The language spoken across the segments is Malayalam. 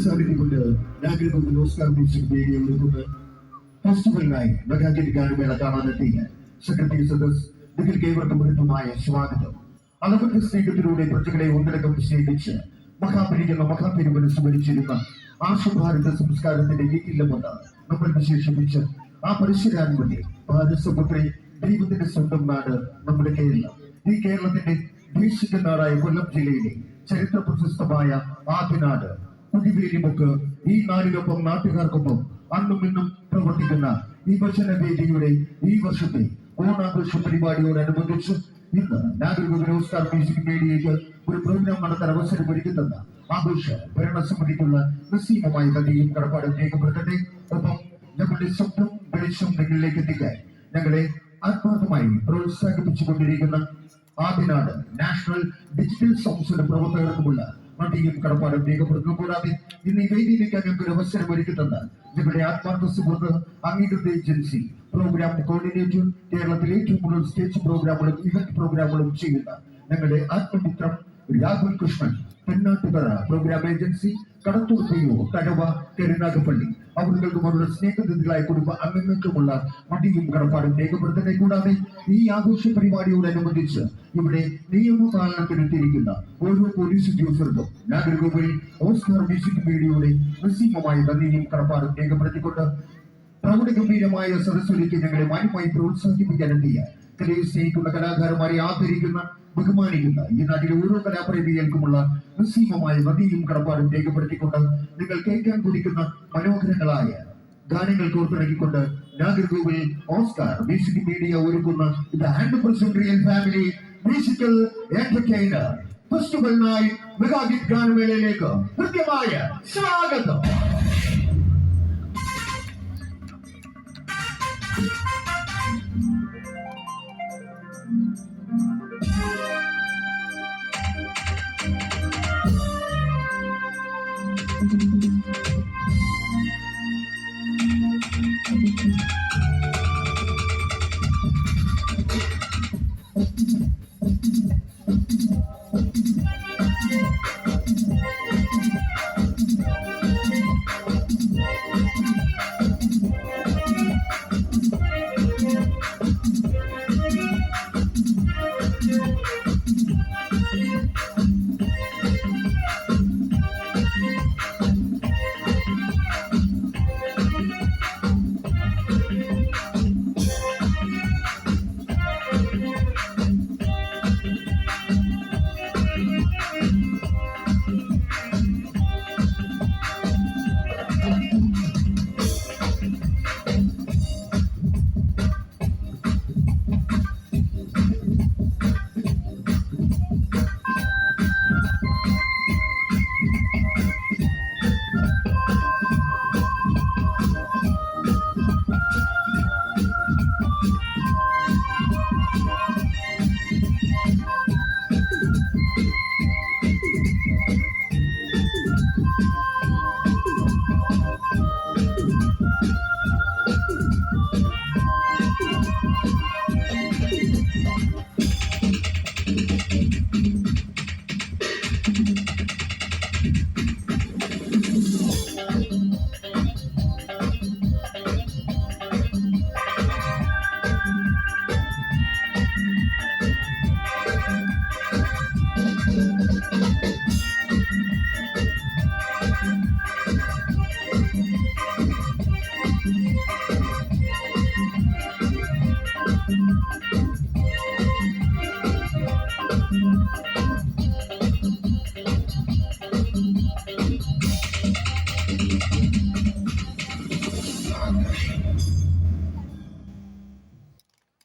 സാന്നിധ്യമുണ്ട് നാഗരികത്തിൽ ഓസ്കാർ മ്യൂസിക് വേദിയെ ഒരുക്കുന്ന ഫെസ്റ്റിവലിനായി മെഗാഗിറ്റ് ഗാനമേള കാണാനെത്തിയ സെക്രട്ടറി സദസ് നിങ്ങൾക്ക് ഏവർക്കും വൃദ്ധമായ സ്വാഗതം. അളവറ്റ സ്നേഹത്തിലൂടെ പ്രജകളെ ഒന്നിടക്കം സ്നേഹിച്ച് മഹാപരിക്കുന്ന മഹാപെരുമനെ സ്മരിച്ചിരുന്ന ആശുഭാരത സംസ്കാരത്തിന്റെ വീട്ടിലുമെന്ന് നമ്മൾ വിശേഷിപ്പിച്ച് ആ പരിശുരാൻമതി ഭാരതസമുദ്രി ദൈവത്തിന്റെ സ്വന്തം നാട് നമ്മുടെ കേരളം. ഈ കേരളത്തിന്റെ ദേശിക നാടായ കൊല്ലം ജില്ലയിലെ ചരിത്ര പ്രശസ്തമായ ആദ്യനാട് കുടിവേലിമുക്ക് ഈ നാടിനൊപ്പം നാട്ടുകാർക്കൊപ്പം അന്നും ഇന്നും പ്രവർത്തിക്കുന്ന ഈ വചനവേദിയുടെ ഈ വർഷത്തെ ഓണാഘോഷ പരിപാടിയോടനുബന്ധിച്ച് ഇന്ന് നാഗരിക ഓസ്കാർ മ്യൂസിക് വേദിയിലേക്ക് ഒരു പ്രോഗ്രാം നടത്താൻ അവസരം ഒരുക്കുന്ന ആഘോഷ ഭരണസമിതിക്കുള്ള നിസ്സീമമായ നദിയും കടപ്പാടും രേഖപ്പെടുത്തട്ടെ. ഒപ്പം ഞങ്ങളുടെ സ്വന്തം വെളിച്ചം നിങ്ങളിലേക്ക് എത്തിക്കാൻ ഞങ്ങളെ ആത്മാർത്ഥമായി പ്രോത്സാഹിപ്പിച്ചുകൊണ്ടിരിക്കുന്ന ആദ്യനാട് നാഷണൽ ഡിജിറ്റൽ സൗണ്ട്സിന്റെ പ്രവർത്തകർക്കുമുള്ള നദിയും കടപ്പാടും രേഖപ്പെടുത്തുന്നു. കൂടാതെ ഇന്ന് ഈ വേദിയിലേക്ക് ഞങ്ങൾക്ക് ഒരു അവസരം ഒരുക്കുന്ന ഞങ്ങളുടെ ആത്മാർത്ഥ സുഹൃത്ത് അംഗീകൃത ഏജൻസി പ്രോഗ്രാം കോർഡിനേറ്റർ, കേരളത്തിലെ ഏറ്റവും കൂടുതൽ സ്റ്റേജ് പ്രോഗ്രാമുകളും ഇവന്റ് പ്രോഗ്രാമുകളും ചെയ്യുന്ന ഞങ്ങളുടെ ആത്മമിത്രം രാഹുൽ കൃഷ്ണൻ, തെന്നാട്ടുകര പ്രോഗ്രാം ഏജൻസി, കടത്തൂർ പെയ്യോ, തഴവ, കരുനാഗപ്പള്ളി അവർക്കും അവരുടെ സ്നേഹനിധികളായ കുടുംബ അംഗങ്ങൾക്കുമുള്ള മടിയും കടപ്പാടും രേഖപ്പെടുത്തട്ടെ. കൂടാതെ ഈ ആഘോഷ പരിപാടിയോടനുബന്ധിച്ച് ഇവിടെ നിയമപാലനത്തിനെത്തിയിരിക്കുന്ന ഓരോ പോലീസ് ഉദ്യോഗസ്ഥർക്കും നാഗരികോവിൽ ഓസ്കാർ മ്യൂസിക് വേദിയുടെ നിസ്സീമമായ നന്ദിയും കടപ്പാടും രേഖപ്പെടുത്തിക്കൊണ്ട് പ്രൗഢഗംഭീരമായ സദസ്സുലേക്ക് ഞങ്ങളെ മാന്യമായി പ്രോത്സാഹിപ്പിക്കാനെത്തിയ കലയെ സ്നേഹിക്കുന്ന കലാകാരന്മാരെ ആദരിക്കുന്ന ബഹുമാനിക്കുന്ന ഈ നാട്ടിലെ ഓരോ കലാപ്രേമികൾക്കുമുള്ള നിസ്സീമമായ നദിയും കടപ്പാടും രേഖപ്പെടുത്തിക്കൊണ്ട് നിങ്ങൾ കേൾക്കാൻ കുടിക്കുന്ന മനോഹരങ്ങളായ ഗാനങ്ങൾ കോർത്തിണക്കിക്കൊണ്ട് നാഗരികോവിൽ ഓസ്കാർ മ്യൂസിക് മീഡിയ ഒരുക്കുന്ന ഇത് 100% റിയൽ ഫാമിലി മ്യൂസിക്കൽ എന്റർടൈനർ ഫെസ്റ്റിവലിനായി മെഗാഗിറ്റ് ഗാനമേളയിലേക്ക് കൃത്യമായ സ്വാഗതം.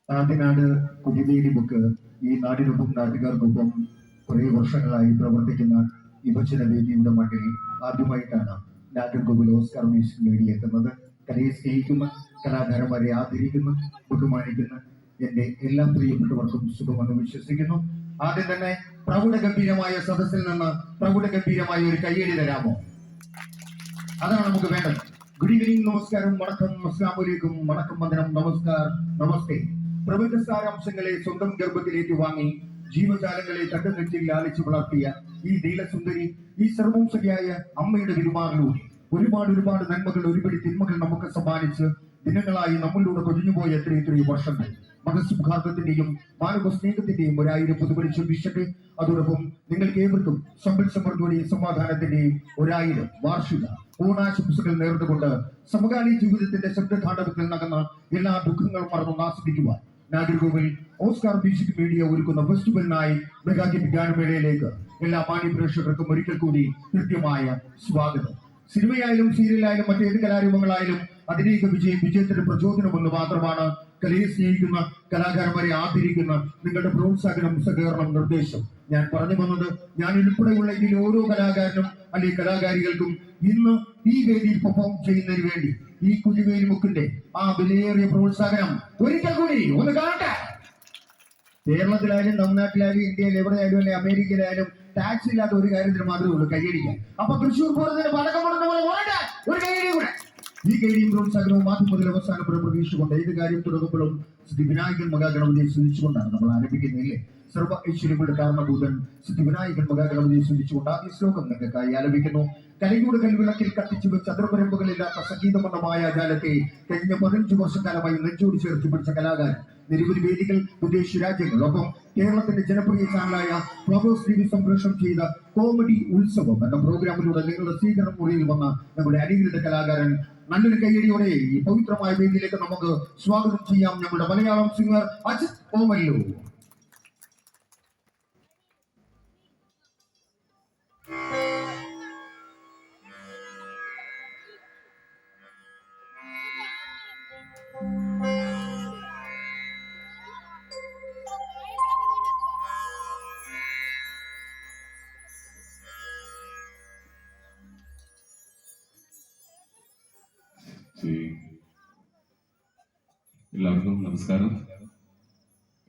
ആദ്യനാട് കുടിവേലിമുക്ക് ഈ നാടിനൊപ്പം നാട്ടുകാർക്കൊപ്പം കുറെ വർഷങ്ങളായി പ്രവർത്തിക്കുന്ന വിഭജന വേദിയുടെ മണ്ണിൽ ആദ്യമായിട്ടാണ് നാഗർകോവിൽ ഓസ്കാർ മ്യൂസിക് വേദി എത്തുന്നത്. കലയെ സ്നേഹിക്കുന്ന കലാകാരന്മാരെ ആദരിക്കുന്ന ബഹുമാനിക്കുന്ന എന്റെ എല്ലാ പ്രിയപ്പെട്ടവർക്കും സുഖമെന്ന് വിശ്വസിക്കുന്നു. ആദ്യം തന്നെ പ്രൗഢഗംഭീരമായ സദസ്സിൽ നിന്ന് പ്രൗഢഗംഭീരമായ ഒരു കയ്യടി തരാമോ? അതാണ് നമുക്ക് വേണ്ടത്. ഗുഡ് ഈവനിങ്, നമസ്കാരം, വണക്കം, അസ്സലാമു വണക്കം, വന്ദനം, നമസ്കാരം, നമസ്തേ. പ്രപഞ്ച സാരാംശങ്ങളെ സ്വന്തം ഗർഭത്തിലേക്ക് വാങ്ങി ജീവജാലങ്ങളെ തട്ടുനെറ്റിൽ ലാളിച്ചു വളർത്തിയ ഈ നീലസുന്ദരി, ഈ സർവംസഖിയായ അമ്മയുടെ പെരുമാറിലൂടെ ഒരുപാട് നന്മകൾ, ഒരുപിടി തിന്മകൾ നമുക്ക് സമ്മാനിച്ച് ദിനങ്ങളായി നമ്മളിലൂടെ കൊഴിഞ്ഞുപോയ എത്രയെത്രയോ വർഷങ്ങൾ മതസുഖാർദ്ദത്തിന്റെയും മാനവ സ്നേഹത്തിന്റെയും 1000 പുതുപരിച്ചു വീശട്ടെ. അതോടൊപ്പം നിങ്ങൾക്ക് ഏവർക്കും സമ്പൽ സമൃദ്ധിയുടെയും സമാധാനത്തിന്റെയും 1000 വാർഷിക ഓണാശംസകൾ നേർന്നുകൊണ്ട് സമകാലീന ജീവിതത്തിന്റെ ശബ്ദതാണ്ഡവത്തിൽ നടന്ന എല്ലാ ദുഃഖങ്ങളും മറന്ന് ആസ്വദിക്കുവാൻ നാഗരികോവിൽ ഓസ്കാർ മ്യൂസിക് മീഡിയ ഒരുക്കുന്ന ഫെസ്റ്റിവലിനായി മെഗാഹിറ്റ് ഗാനമേളയിലേക്ക് എല്ലാ മാന്യ പ്രേക്ഷകർക്കും ഒരിക്കൽ കൂടി കൃത്യമായ സ്വാഗതം. സിനിമയായാലും സീരിയലായാലും മറ്റേത് കലാരൂപങ്ങളായാലും അതിലേക്ക് വിജയത്തിന്റെ പ്രചോദനമെന്ന് മാത്രമാണ് കലയെ സ്നേഹിക്കുന്ന കലാകാരന്മാരെ ആദരിക്കുന്ന നിങ്ങളുടെ പ്രോത്സാഹനം, സഹകരണം, നിർദ്ദേശം. ഞാൻ പറഞ്ഞു വന്നത്, ഞാൻ ഉൾപ്പെടെയുള്ള ഇതിൽ ഓരോ കലാകാരനും അല്ലെങ്കിൽ കലാകാരികൾക്കും ഇന്ന് ഈ വേദിയിൽ പെർഫോം ചെയ്യുന്നതിന് വേണ്ടി ഈ കുഞ്ഞുവേലിമുക്കിന്റെ ആ വിലയേറിയ പ്രോത്സാഹനം ഒരിക്കൽ കൂടി ഒന്ന് കാണട്ടെ. കേരളത്തിലായാലും തമിഴ്നാട്ടിലായാലും ഇന്ത്യയിൽ എവിടെയായാലും അല്ലെങ്കിൽ അമേരിക്കയിലായാലും ടാക്സ് ഇല്ലാത്ത ഒരു കാര്യത്തിന് മാത്രമേ ഉള്ളൂ കയ്യടിക്കാൻ. അപ്പൊ തൃശ്ശൂർ പൂരത്തിന് പടക്കം കൊണ്ടുവന്ന പോലെ ഒരു കയ്യടി കൂടെ. ഈ കൈഡിയും പ്രോത്സാഹനവും ആദ്യം മുതൽ അവസാനം പ്രതീക്ഷിച്ചുകൊണ്ട് ഏത് കാര്യം തുടങ്ങുമ്പോഴും ശ്രീ വിനായകൻ മഹാഗണപതിയെ സ്തുതിച്ചുകൊണ്ടാണ് നമ്മൾ ആരംഭിക്കുന്നില്ലേ? സർവ ഐശ്വര്യങ്ങളുടെ കാരണഭൂതൻ ശ്രീ വിനായകൻ മഹാഗണപതിയെ സ്തുതിച്ചുകൊണ്ട് ആദ്യ ശ്ലോകം നിങ്ങൾക്കായി ആലപിക്കുന്നു. കലയുടെ കൽവിളക്കിൽ കത്തിച്ചു വെച്ച ചതുർപരമ്പുകളില്ലാത്ത സംഗീതമെന്ന മായാജാലത്തെ കഴിഞ്ഞ 15 വർഷക്കാലമായി നെഞ്ചോട് ചേർത്ത് പിടിച്ച കലാകാരൻ, നിരവധി വേദികൾ, വിദേശ രാജ്യങ്ങൾ, ഒപ്പം കേരളത്തിന്റെ ജനപ്രിയ ചാനലായ ഫ്ലവേഴ്സ് ടിവി സംപ്രേഷണം ചെയ്ത കോമഡി ഉത്സവം എന്ന പ്രോഗ്രാമിലൂടെ നിങ്ങളുടെ സ്വീകരണ മുറിയിൽ വന്ന നമ്മുടെ അനുഗ്രഹീത കലാകാരൻ നല്ലൊരു കയ്യടിയോടെ ഈ പവിത്രമായ വേദിയിലേക്ക് നമുക്ക് സ്വാഗതം ചെയ്യാം. നമ്മുടെ മലയാളം സിംഗർ അജിത് ഓമല്ലൂർ. എല്ലാവർക്കും നമസ്കാരം.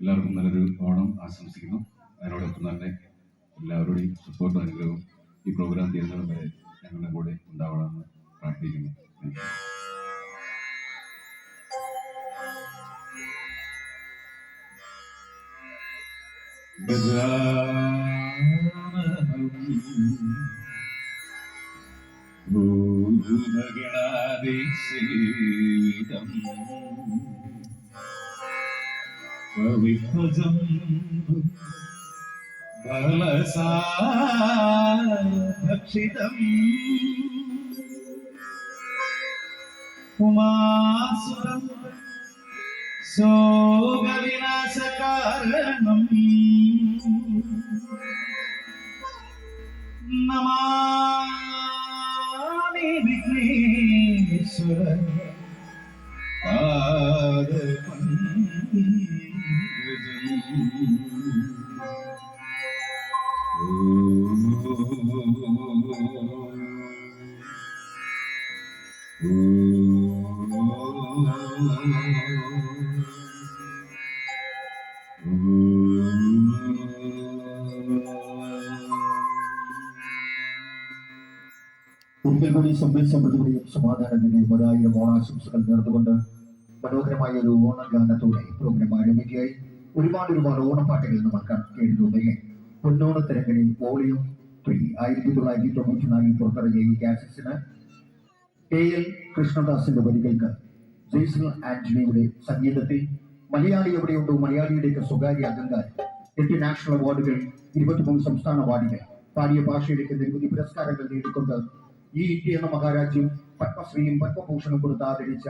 എല്ലാവർക്കും നല്ലൊരു ഓണം ആശംസിക്കുന്നു. അതിനോടൊപ്പം തന്നെ എല്ലാവരുടെയും സപ്പോർട്ടും അനുഗ്രഹവും ഈ പ്രോഗ്രാം തീരുന്നതും വരെ ഞങ്ങളുടെ കൂടെ ഉണ്ടാവണമെന്ന് പ്രാർത്ഥിക്കുന്നു. ഭൂതഗണാദേശീതം പവിത്രജം ബലസാഭക്ഷിതം ഉമാസുരം ശോകവിനാശകാരണം നമാമി വിഘ്നേശ്വര ഒരിക്കൽ കൂടി സമൃദ്ധിയുടെയും സമാധാനത്തിന്റെയും 1000 ഓണാശംസകൾ നേർന്നുകൊണ്ട് മനോഹരമായ ഒരു ഓണഗാനത്തോടെ പ്രോഗ്രാം ആരംഭിക്കുകയായി. ഒരുപാട് ഓണപ്പാട്ടുകൾ നമ്മൾ കേട്ടിട്ടുണ്ടല്ലേ? പൊന്നോണത്തിരങ്ങണി വോളിയം 3 1994 പുറത്തിറങ്ങിയ ഈ കാസറ്റിന് KL കൃഷ്ണദാസിന്റെ വരികൾക്ക് ജെയ്സൺ ആന്റണിയുടെ സംഗീതത്തിൽ മലയാളി എവിടെയുണ്ടോ മലയാളിയുടെയൊക്കെ സ്വകാര്യ അഹങ്കാരം, 8 നാഷണൽ അവാർഡുകൾ, 23 സംസ്ഥാന അവാർഡുകൾ, പാടിയ ഭാഷയിലേക്ക് നിരവധി പുരസ്കാരങ്ങൾ നേടിക്കൊണ്ട് ഈ ഇന്ത്യ എന്ന മഹാരാജ്യം പത്മശ്രീയും പത്മഭൂഷണും കൊടുത്ത് ആദരിച്ച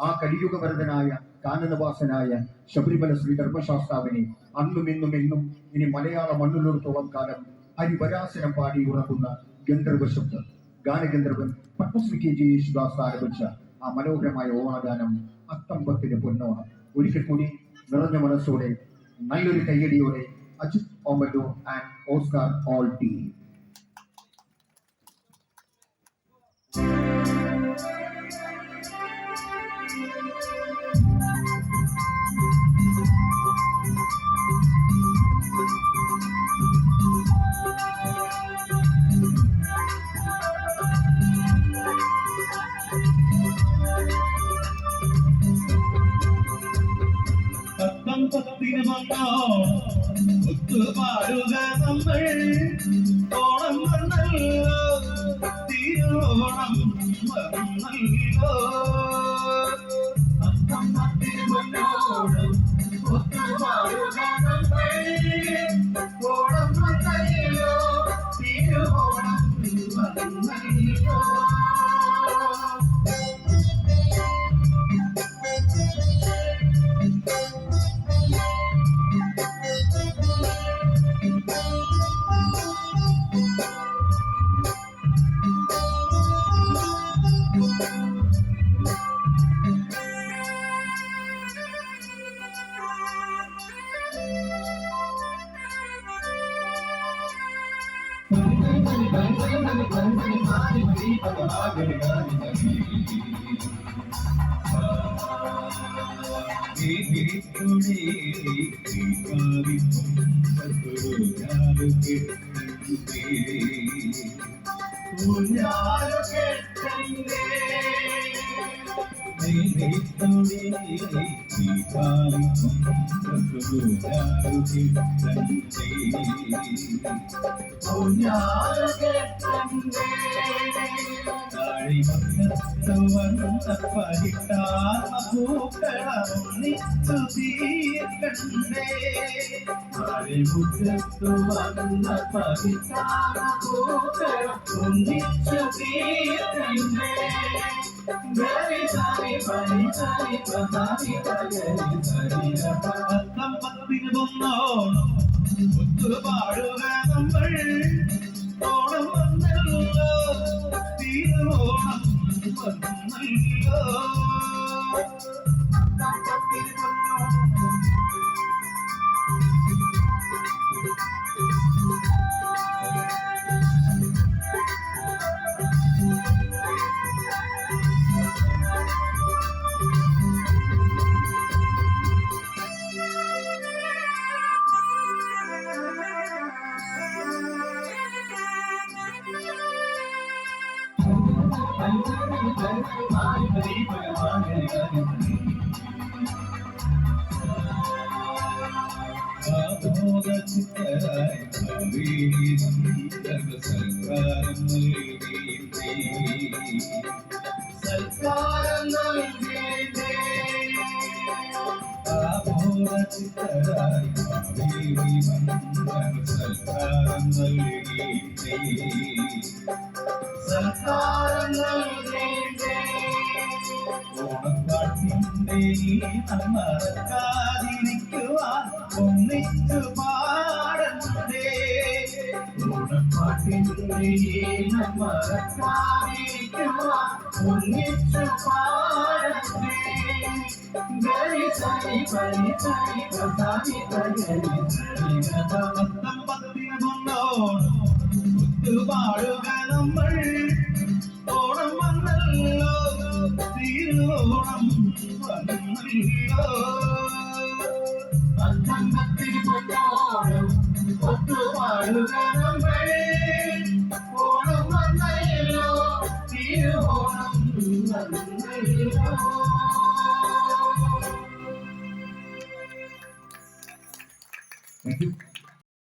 ആ കലിയുഗവരതനായ കാനനവാസനായ ശബരിമല ശ്രീ ധർമ്മശാസ്താവിനെ അന്നും ഇന്നും എന്നും ഇനി മലയാള മണ്ണിലോടത്തോളം കാലം ഹരിവരാസനം പാടി ഉറങ്ങുന്ന ഗന്ധർവ ശബ്ദം ഗാനഗന്ധർവൻ പത്മശ്രീ KG യേശുദാസ് ആരംഭിച്ച ആ മനോഹരമായ ഓണഗാനം അത്തമ്പത്തിന് പൊന്നോണം. ഒരിക്കൽ കൂടി നിറഞ്ഞ മനസ്സോടെ നല്ലൊരു കയ്യടിയോടെ Ajith Omallur and Oscar all team. പത്തിന് വന്നോണം ഒത്തുപാടുക നമ്മൾ ഓണം വന്നല്ലോ തിരുവോണം വന്നല്ലോ അത്തം പത്തിന് വന്നോണം ഒത്തുപാടുക നമ്മൾ ഓണം വന്നല്ലോ തിരുവോണം വന്നല്ലോ ഒത്തുപാടുക നമ്മൾ ഓണം വന്നല്ലോ തിരുവോണം വന്നല്ലോ മറക്കാതിരിക്കുവാൻ ഒന്നിച്ചു പാടണ്ടേ ഓണപ്പാട്ടിൻ്റെ മറക്കാതിരിക്കുവാൻ ഒന്നിച്ചു പാടണ്ടേ ഗരി സരി പരി സരി പരി പരി പത്തം പത്തിന് കൊണ്ടോണം ഒത്തുപാടുക നമ്മൾ ഓണം വന്നല്ലോ തിരുവോണം വന്നല്ലോ അത്തമ്പത്തിൽ പൊന്നോണം ഒത്തുപാടുക നമ്മൾ ഓണം വന്നല്ലോ തിരുവോണം വന്നല്ലോ. Thank you.